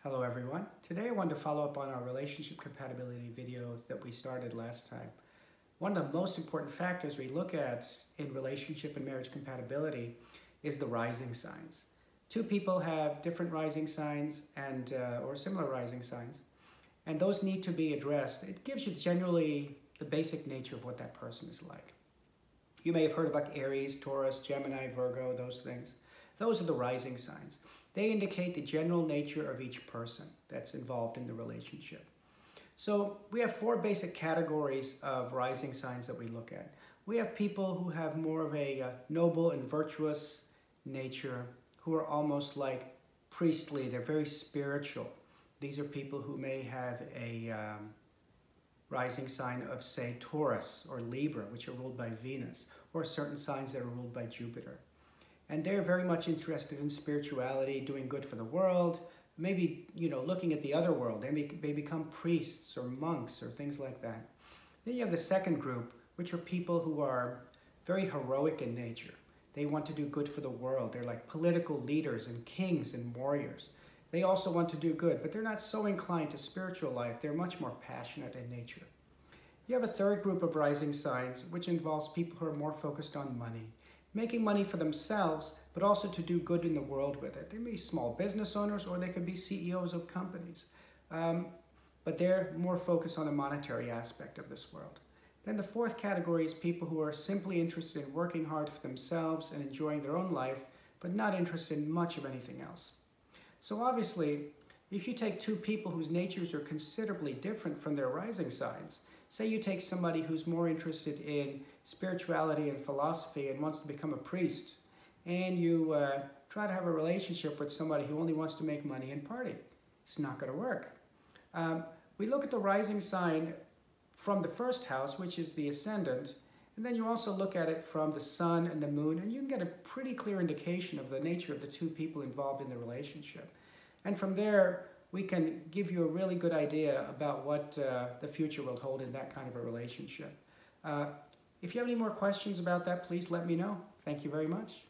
Hello everyone. Today I wanted to follow up on our relationship compatibility video that we started last time. One of the most important factors we look at in relationship and marriage compatibility is the rising signs. Two people have different rising signs and or similar rising signs, and those need to be addressed. It gives you generally the basic nature of what that person is like. You may have heard of like Aries, Taurus, Gemini, Virgo, those things. Those are the rising signs. They indicate the general nature of each person that's involved in the relationship. So we have four basic categories of rising signs that we look at. We have people who have more of a noble and virtuous nature, who are almost like priestly. They're very spiritual. These are people who may have a rising sign of, say, Taurus or Libra, which are ruled by Venus, or certain signs that are ruled by Jupiter. And they're very much interested in spirituality, doing good for the world, maybe, looking at the other world. They may become priests or monks or things like that. Then you have the second group, which are people who are very heroic in nature. They want to do good for the world. They're like political leaders and kings and warriors. They also want to do good, but they're not so inclined to spiritual life. They're much more passionate in nature. You have a third group of rising signs, which involves people who are more focused on money, making money for themselves, but also to do good in the world with it. They may be small business owners, or they could be CEOs of companies. But they're more focused on the monetary aspect of this world. Then the fourth category is people who are simply interested in working hard for themselves and enjoying their own life, but not interested in much of anything else. So obviously, if you take two people whose natures are considerably different from their rising signs, say you take somebody who's more interested in spirituality and philosophy and wants to become a priest, and you try to have a relationship with somebody who only wants to make money and party. It's not going to work. We look at the rising sign from the first house, which is the ascendant, and then you also look at it from the sun and the moon, and you can get a pretty clear indication of the nature of the two people involved in the relationship. And from there, we can give you a really good idea about what the future will hold in that kind of a relationship. If you have any more questions about that, please let me know. Thank you very much.